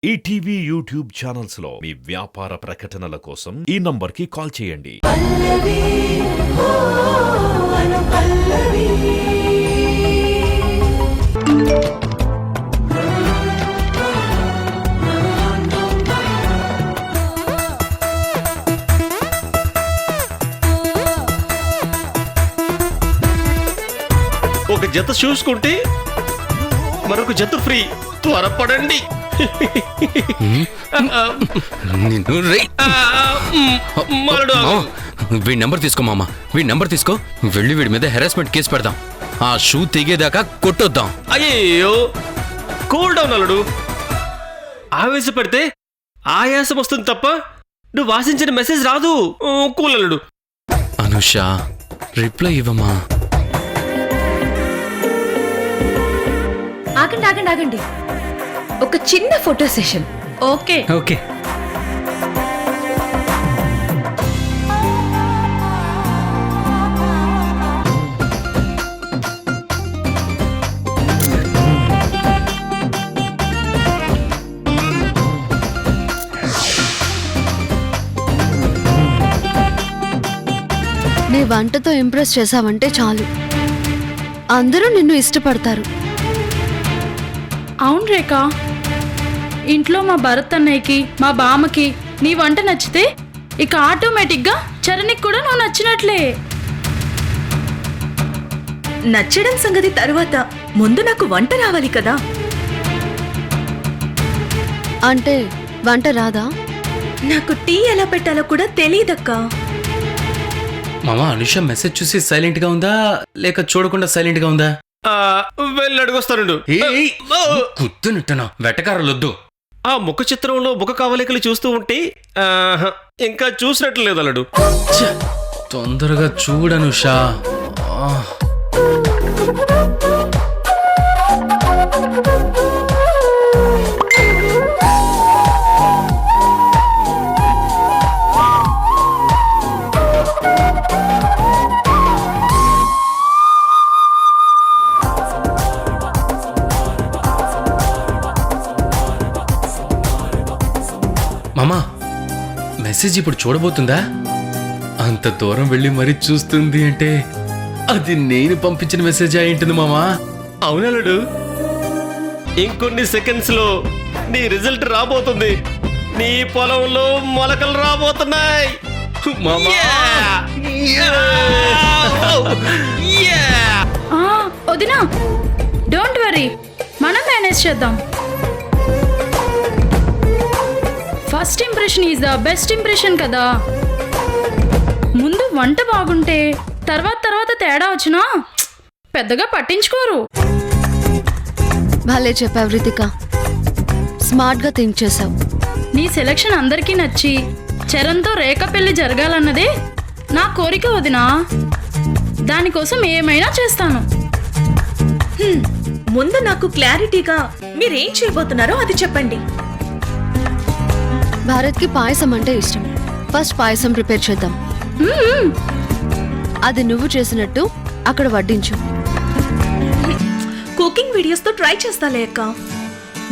ETV YouTube channels లో మీ వ్యాపార ప్రకటనల కోసం ఈ నంబర్కి కాల్ చేయండి. ఒక జత షూస్ కొంటే మరొక జత ఫ్రీ. త్వరపడండి. వీడి నెంబర్ తీసుకో మామ, వీడి నెంబర్ తీసుకో. వెళ్ళి వీడి మీద హెరాస్మెంట్ కేసు పెడదాం. ఆ షూ తెగేదాకా కొట్టొద్దాం. అయ్యో కూల్ డౌన్ అల్లుడు. ఆవేశపడితే ఆయాసం వస్తుంది తప్ప నువ్వు ఆశించిన మెసేజ్ రాదు. కూల్ అల్లుడు. అనుష రిప్లై ఇవ్వమా. ఆగండి ఆగండి ఆగండి, ఒక చిన్న ఫోటో సెషన్. Okay okay. నీ వంటతో ఇంప్రెస్ చేసావంటే చాలు, అందరూ నిన్ను ఇష్టపడతారు. అవును రేఖ, ఇంట్లో మా భరత్ అన్నయ్యకి మా బామ్మకి నీ వంట నచ్చితే ఇక ఆటోమేటిక్గా చరణ్కి కూడా నువ్వు నచ్చినట్లే. నచ్చడం సంగతి తరువాత, ముందు నాకు వంట రావాలి కదా. అంటే వంట రాదా? నాకు టీ ఎలా పెట్టాలో కూడా తెలియదక్కా. మామ అనుష మెసేజ్ చూసి సైలెంట్ గా ఉందా లేక చూడకుండా సైలెంట్ గా ఉందా? వెళ్ళి అడుగొస్తాను. గుర్తునిట్టనా వెటకారాలొద్దు. ఆ ముఖ చిత్రంలో ముఖ కవలికలు చూస్తూ ఉంటే ఇంకా చూసినట్లు లేదు అల్లుడు. తొందరగా చూడనుషా. మామా మెసేజ్ ఇప్పుడు చూడబోతుందా? అంత దూరం వెళ్ళి మరీ చూస్తుంది అంటే అది నేను పంపించిన మెసేజ్ అయి ఉంటుంది మామా. అవునల్లుడు, ఇంకొన్ని సెకండ్స్ లో నీ రిజల్ట్ రాబోతుంది. నీ పొలంలో మొలకలు రాబోతున్నాయి మామా. వదినా, డోంట్ వరీ, మనం మేనేజ్ చేద్దాం. First impression is the best impression కదా. ముందు వంట బాగుంటే తర్వాత తేడా వచ్చినా పెద్దగా పట్టించుకోరు. భలే చెప్పావు రితిక, స్మార్ట్ గా థింక్ చేసావు. నీ సెలక్షన్ అందరికీ నచ్చి చరణ్తో రేఖ పెళ్లి జరగాలన్నదే నా కోరిక వదినా. దానికోసం ఏమైనా చేస్తాను. ముందు నాకు క్లారిటీగా మీరేం చేయబోతున్నారో అది చెప్పండి. భారత్కి పాయసం అంటే ఇష్టం. ఫస్ట్ పాయసం ప్రిపేర్ చేద్దాం. అది నువ్వు చేసినట్టు అక్కడ వడ్డించు. కుకింగ్ వీడియోస్ తో ట్రై చేస్తాలే అక్క.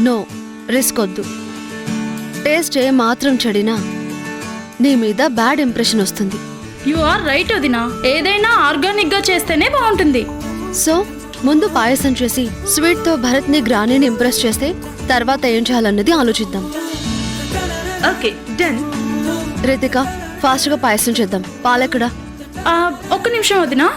నో, రిస్క్ వద్దు. టేస్ట్ ఏ మాత్రం చెడినా నీ మీద బ్యాడ్ ఇంప్రెషన్ వస్తుంది. యు ఆర్ రైట్ వదినా, ఏదైనా ఆర్గానిక్ గా చేస్తేనే బాగుంటుంది. సో ముందు పాయసం చేసి స్వీట్ తో భరత్ ని గ్రానీని ఇంప్రెస్ చేస్తే తర్వాత ఏం చేయాలన్నది ఆలోచిద్దాం. Okay done. రితిక, ఫాస్ట్ గా పాయసం చేద్దాం. పాలెక్కడా? ఒక్క నిమిషం వదినా.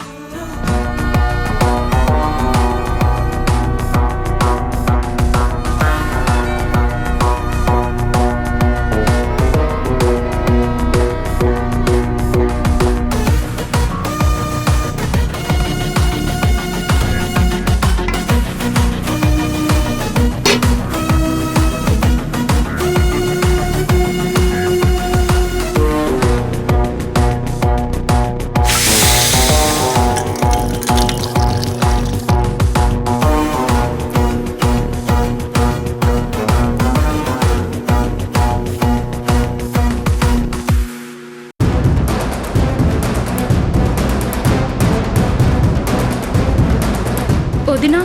వదినా,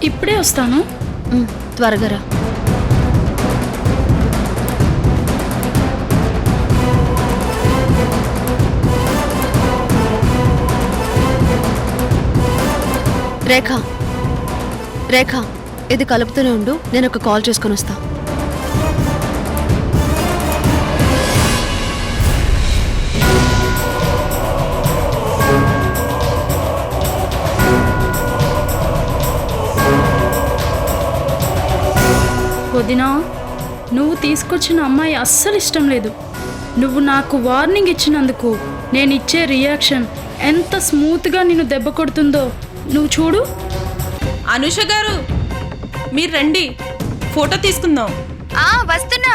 ఇప్పుడే వస్తాను. త్వరగా రా. రేఖ రేఖ ఇది కలుపుతూనే ఉండు, నేను ఒక కాల్ చేసుకొని వస్తా. వదినా, నువ్వు తీసుకొచ్చిన అమ్మాయి అస్సలు ఇష్టం లేదు. నువ్వు నాకు వార్నింగ్ ఇచ్చినందుకు నేను ఇచ్చే రియాక్షన్ ఎంత స్మూత్గా నిన్ను దెబ్బ కొడుతుందో నువ్వు చూడు. అనుష గారు, మీరు రండి, ఫోటో తీసుకుందాం. వస్తున్నా.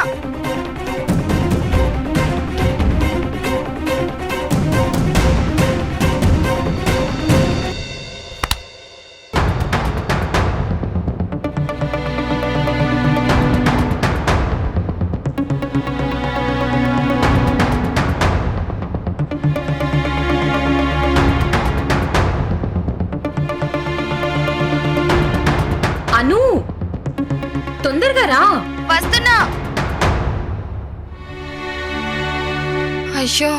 అను, తొందరగా రా. వస్తున్నా. అయ్యో,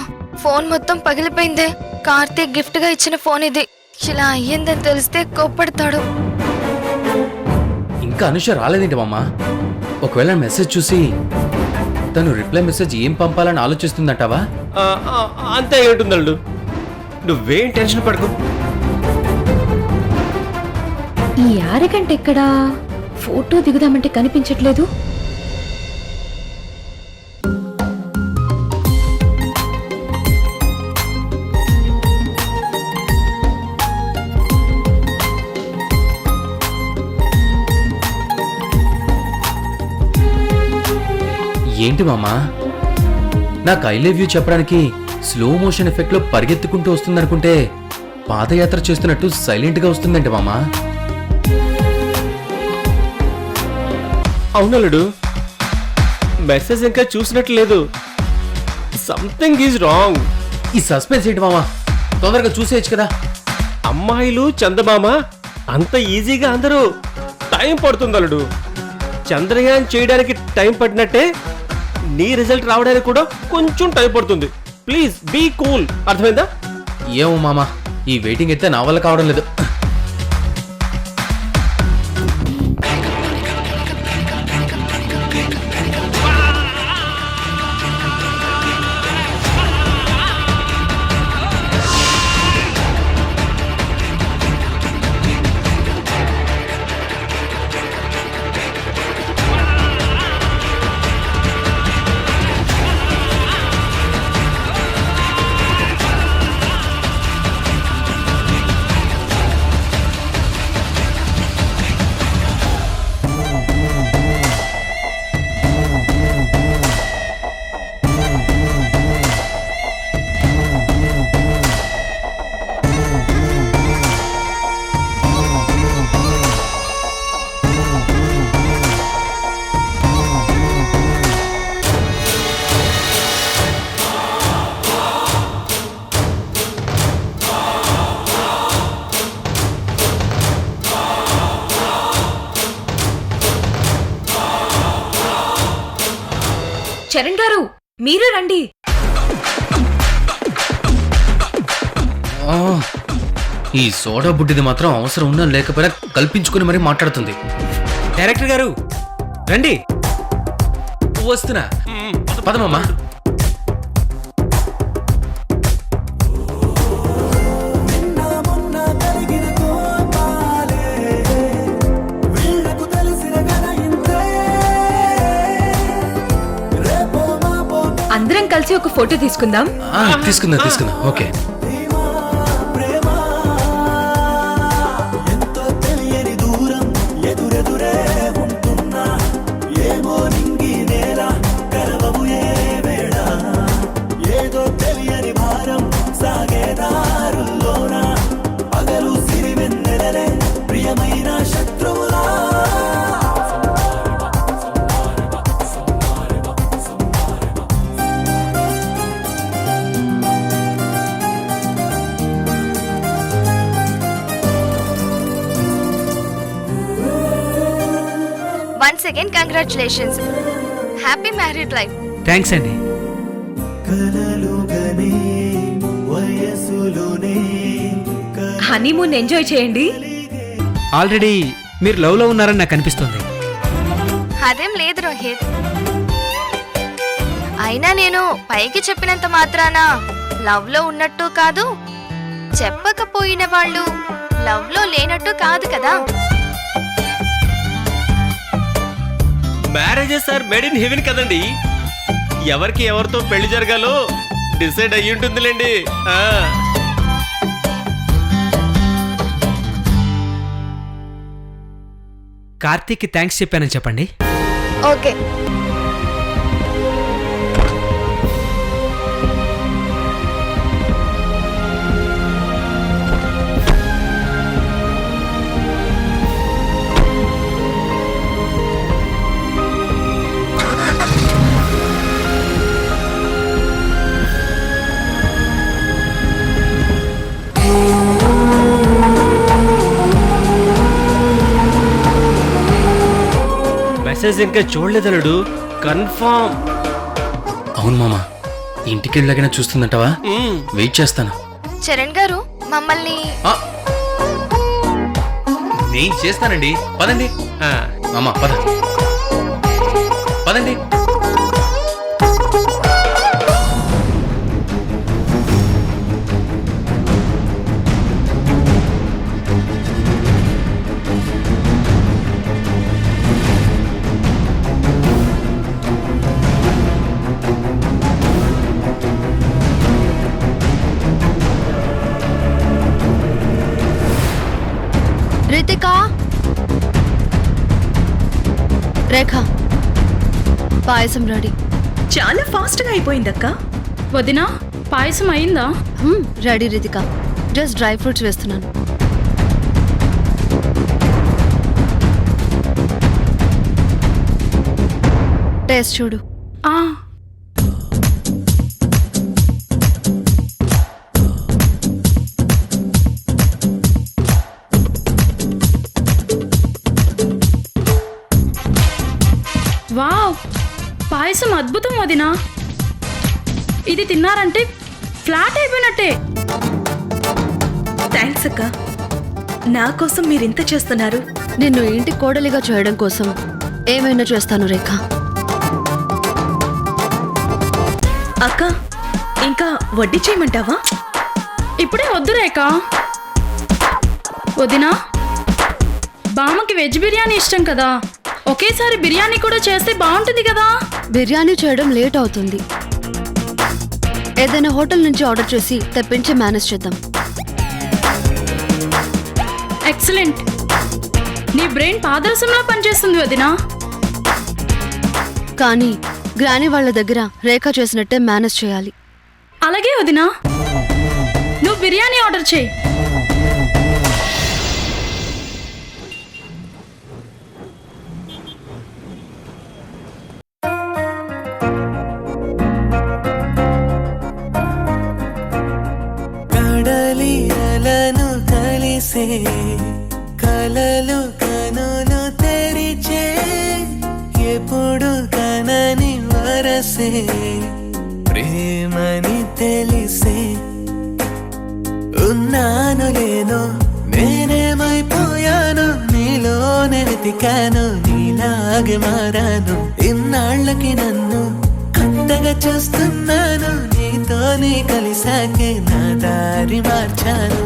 ఫోన్ మొత్తం పగిలిపోయిందే. కార్తీక్ గిఫ్ట్ గా ఇచ్చిన ఫోన్ ఇది. ఇలా అయ్యిందని తెలిస్తే కోప్పడతాడు. ఇంకా అనుష రాలేదేంటి మామ? ఒకవేళ మెసేజ్ చూసి తను రిప్లై మెసేజ్ ఏం పంపాలని ఆలోచిస్తుందంటావా? అంతే ఉంటుంది అల్లుడు, నువ్వేం టెన్షన్ పడకు. ఈ యారగంట ఎక్కడా? ఫోటో దిగుదామంటే కనిపించట్లేదు. ఏంటి మామా, నాకు ఐ లవ్ యూ చెప్పడానికి స్లో మోషన్ ఎఫెక్ట్ లో పరిగెత్తుకుంటూ వస్తుందనుకుంటే పాదయాత్ర చేస్తున్నట్టు సైలెంట్ గా వస్తుందంటే మామా. అవునల్లుడు, మెసేజ్ ఇంకా చూసినట్లు లేదు. Something is wrong. ఈ సస్పెన్స్ ఏంటి మామా? తొందరగా చూసేయచ్చు కదా. అమ్మాయిలు చందమామ అంత ఈజీగా అందరూ టైం పడుతుంది అల్లుడు. చంద్రయాన్ చేయడానికి టైం పడినట్టే నీ రిజల్ట్ రావడానికి కూడా కొంచెం టైం పడుతుంది. ప్లీజ్ బీ కూల్, అర్థమైందా? ఏమో మామా, ఈ వెయిటింగ్ అయితే నా వల్ల కావడం లేదు. చరణ్ గారు, మీరు రండి. ఈ సోడా బుడ్డిది మాత్రం అవసరం ఉన్నా లేకపోయినా కల్పించుకుని మరీ మాట్లాడుతుంది. డైరెక్టర్ గారు రండి. వస్తున్నా, పదమమ్మా. అందరం కలిసి ఒక ఫోటో తీసుకుందాం. తీసుకుందాం. Okay. Once again, congratulations. Happy married life. Thanks అండి. హనీమూన్ ఎంజాయ్ చేయండి. ఆల్రెడీ మీరు లవ్లో ఉన్నారని నాకు అనిపిస్తుంది. అదేం లేదు రోహిత్. అయినా నేను పైకి చెప్పినంత మాత్రాన లవ్ లో ఉన్నట్టు కాదు, చెప్పకపోయిన వాళ్ళు లవ్ లో లేనట్టు కాదు కదా. Marriages are made in heaven కదండి. ఎవరికి ఎవరితో పెళ్లి జరగాలో డిసైడ్ అయ్యి ఉంటుందిలేండి. కార్తీక్కి థ్యాంక్స్ చెప్పానని చెప్పండి. ఓకే. మెసేజ్ ఇంకా చూడలేదలుడు, కన్ఫర్మ్. అవును మామా, ఇంటికి వెళ్ళగానే చూస్తుందంటవా? వెయిట్ చేస్తాను. చరణ్ గారు మమ్మల్ని ఆ, నేను చేస్తానండి. పదండి మామా, పదండి. రితికా, రేఖ, పాయసం రెడీ. చాలా ఫాస్ట్ గా అయిపోయిందక్క. వదినా, పాయసం అయిందా? Ready Ritika, just dry fruits వేస్తున్నాను. టేస్ట్ చూడు. వావ్, పాయసం అద్భుతం వదినా. ఇది తిన్నారంటే ఫ్లాట్ అయిపోయినట్టే. థ్యాంక్స్ అక్క. నా కోసం మీరింత చేస్తున్నారు. నిన్ను ఇంటి కోడలిగా చేయడం కోసం ఏమైనా చేస్తాను రేఖ. అక్క, ఇంకా వడ్డీ చేయమంటావా? ఇప్పుడే వద్దు రేఖ. వదినా, బామ్మకి వెజ్ బిర్యానీ ఇష్టం కదా, ఒకేసారి బిర్యానీ కూడా చేస్తే బాగుంటుంది కదా. బిర్యానీ చేయడం లేట్ అవుతుంది. ఏదైనా హోటల్ నుంచి ఆర్డర్ చేసి తెప్పించి మేనేజ్ చేద్దాం. ఎక్సలెంట్. నీ బ్రెయిన్ పాదరసంలా పనిచేస్తుంది వదినా. కానీ గ్రానీ వాళ్ళ దగ్గర రేఖ చేసినట్టే మేనేజ్ చేయాలి. అలాగే వదినా, నువ్వు బిర్యానీ ఆర్డర్ చేయి. కలలు కనులు తెరిచే ఎప్పుడు కనని వరసే ప్రేమని తెలిసే ఉన్నాను లేను నేనేమైపోయాను నీలోనే వెతికాను నీలాగే మారాను ఇన్నాళ్ళకి నన్ను కొత్తగా చూస్తున్నాను నీతోనే కలిసాకే నా దారి మార్చాను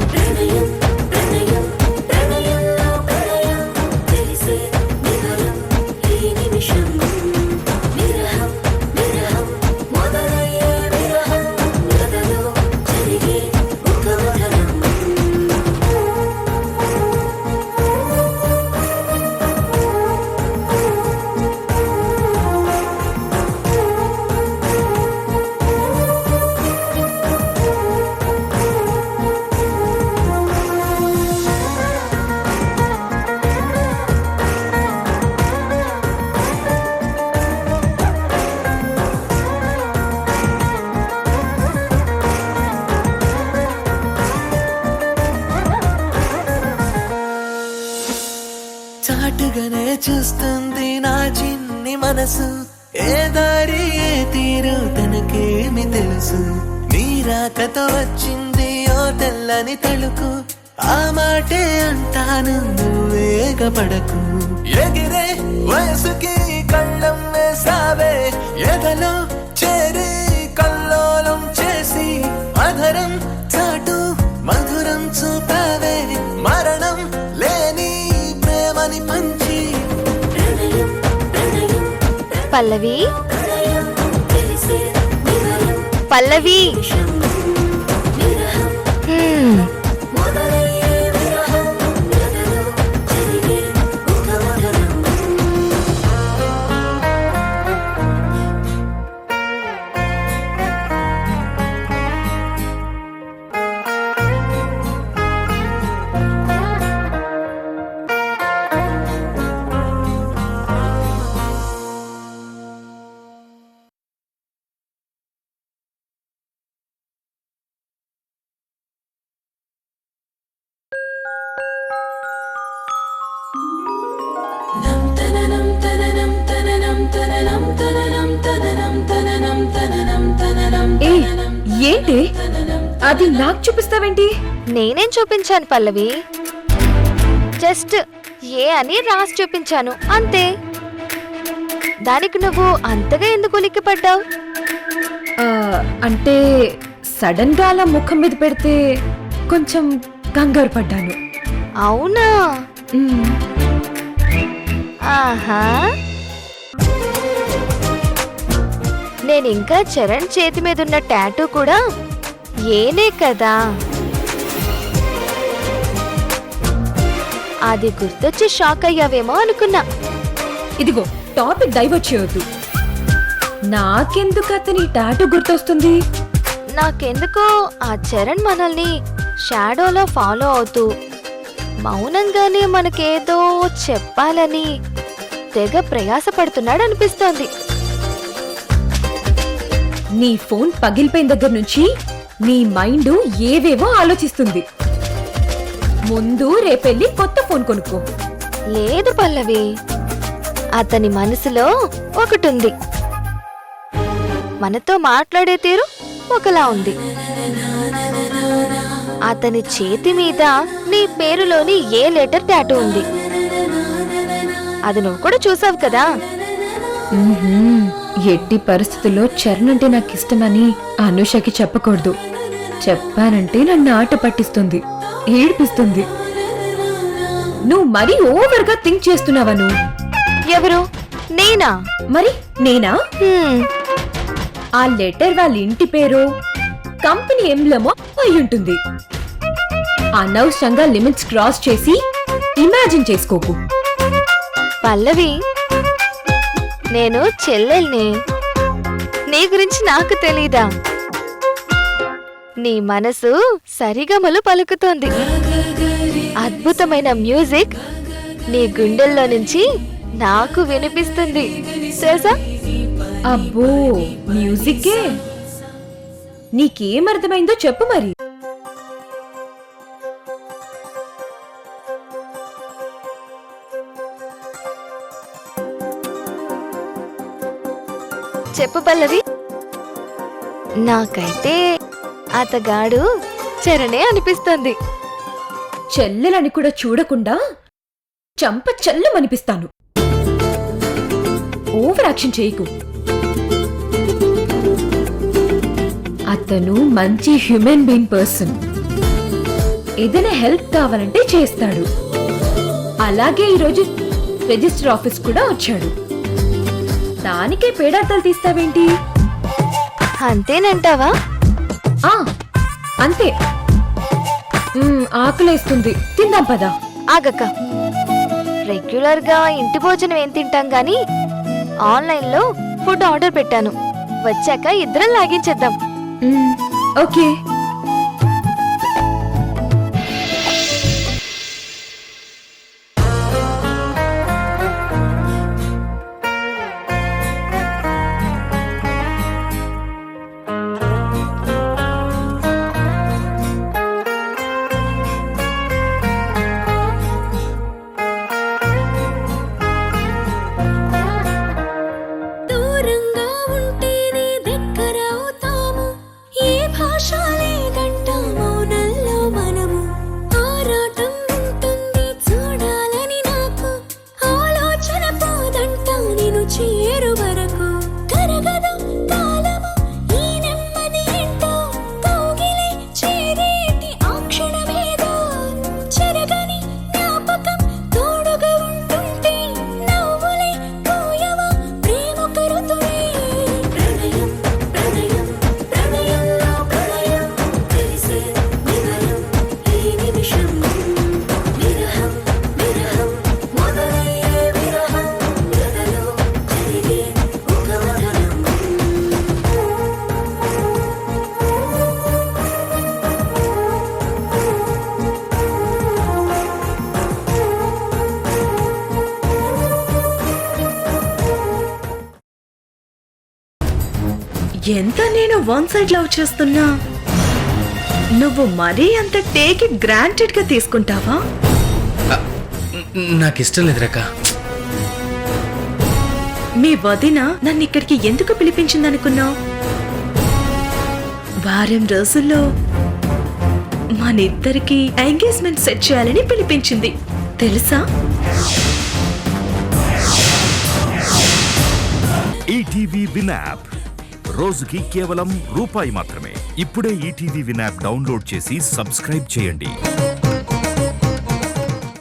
చాటుగానే చూస్తుంది నా చిన్ని మనసు ఏ దారి ఏ తీరు తనకేమి తెలుసు నీ రాకతో వచ్చింది ఓ తెల్లని తలుకు ఆ మాటే అంటాను నువ్వేగపడకు. ఎగిరే వయసుకి కళ్ళం వేసావే, ఎదలో చేరి కల్లోలం చేసి అధరం చాటు మధురం చూపావే, మరణం లేని ప్రేమని పంచి. పల్లవి పల్లవి ఏంటి అది నాకు చూపిస్తావేంటి? నేనేం చూపించాను పల్లవి, జస్ట్ ఏ అని రాసి చూపించాను అంతే. దానికి నువ్వు అంతగా ఎందుకు ఉలిక్కిపడ్డావు? అంటే సడన్ గా అలా ముఖం మీద పెడితే కొంచెం కంగారు పడ్డాను. అవునా? ఆహా, నేనింకా చరణ్ చేతి మీద ఉన్న టాటూ కూడా ఏనే కదా. అది గుర్తొచ్చి షాక్ అయ్యావేమో అనుకున్నా. ఇదిగో టాపిక్ డైవర్ట్ చేయొద్దు. నాకెందుకు అతని టాటూ గుర్తొస్తుంది? నాకెందుకో ఆ చరణ్ మనల్ని షాడోలో ఫాలో అవుతూ మౌనంగానే మనకేదో చెప్పాలని తెగ ప్రయాసపడుతున్నాడు అనిపిస్తోంది. నీ ఫోన్ పగిలిపోయిన దగ్గర నుంచి నీ మైండ్ ఏవేవో ఆలోచిస్తుంది. ముందు రేపెళ్ళి కొత్త ఫోన్ కొనుక్కో. లేదు పల్లవి, అతని మనసులో ఒకటుంది, మనతో మాట్లాడే తీరు ఒకలా ఉంది. అతని చేతి మీద నీ పేరులోని ఏ లెటర్ టాటూ ఉంది. అది నువ్వు కూడా చూసావు కదా. ఎట్టి పరిస్థితుల్లో చరణ్ అంటే నాకు ఇష్టమని అనుషకి చెప్పకూడదు. చెప్పానంటే నన్ను ఆట పట్టిస్తుంది, ఏడిపిస్తుంది. నువ్వు మరీ ఓవర్ గా థింక్ చేస్తున్నావా? నువ్వు ఎవరు? నేనా? మరి నేనా? ఆ లెటర్ వాళ్ళ ఇంటి పేరు కంపెనీ ఎంబ్లమో అయి ఉంటుంది. అనవసరంగా లిమిట్స్ క్రాస్ చేసి ఇమాజిన్ చేసుకోకు. పల్లవి, నేను చెల్లెల్ని, నీ గురించి నాకు తెలీదా? నీ మనసు సరిగమలు పలుకుతోంది. అద్భుతమైన మ్యూజిక్ నీ గుండెల్లో నుంచి నాకు వినిపిస్తుంది తెలుసా? అబ్బో, మ్యూజిక్కే? నీకేం అర్థమైందో చెప్పు మరి. చెప్పు పల్లవి. నాకైతే అతగాడు చరణే అనిపిస్తుంది. చెల్లెలని కూడా చూడకుండా చంప చెల్లమనిపిస్తాను. ఓవర్ యాక్షన్ చేయకు. అతను మంచి హ్యూమన్ బీయింగ్ పర్సన్. ఏదైనా హెల్ప్ కావాలంటే చేస్తాడు. అలాగే ఈరోజు రిజిస్టర్ ఆఫీస్ కూడా వచ్చాడు. దానికే పేడార్థాలు తీస్తావేంటి? అంతేనంటావా? అంతే. ఆకలేస్తుంది, తిందాం పదా. ఆగక్క, రెగ్యులర్ గా ఇంటి భోజనం ఏం తింటాం గాని ఆన్లైన్ లో ఫుడ్ ఆర్డర్ పెట్టాను. వచ్చాక ఇద్దరం లాగించేద్దాం. ఓకే. దూరంగా ఉంటేనే దగ్గర అవుతాము. ఏ భాష చేరు వరకు కరగదు కాలము ఈ నెమ్మది ఏంటో కౌగిలి చేరేటి ఆ క్షణమేదో చెరగని జ్ఞాపకం తోడుగా ఉంటుంటే నవ్వులే పోయవా ప్రేమ కరుతులే ప్రణయం ప్రణయం ప్రణయంలో ప్రళయం తెలిసే వివరం ఈ నిమిషం విరహం విరహం మొదలయ్యే విరహం ఎదలో జరిగే ఒక వదనం ఎంత నేను వన్ సైడ్ లవ్ చేస్తున్నా నువ్వు మరీ అంత టేక్ ఇట్ గ్రాంటెడ్ గా తీసుకుంటావా? నాకు ఇష్టం లేదు రేఖ. మీ వదిన నన్ను ఇక్కడికి ఎందుకు పిలిపించిందనుకున్నావు? వారం రోజుల్లో మనిద్దరికి ఎంగేజ్మెంట్ సెట్ చేయాలని పిలిపించింది తెలుసా? ఈటీవీ విన్ యాప్ రోజుకి కేవలం రూపాయి మాత్రమే. ఇప్పుడే ఈటీవీ విన్ యాప్ డౌన్లోడ్ చేసి సబ్స్క్రైబ్ చేయండి.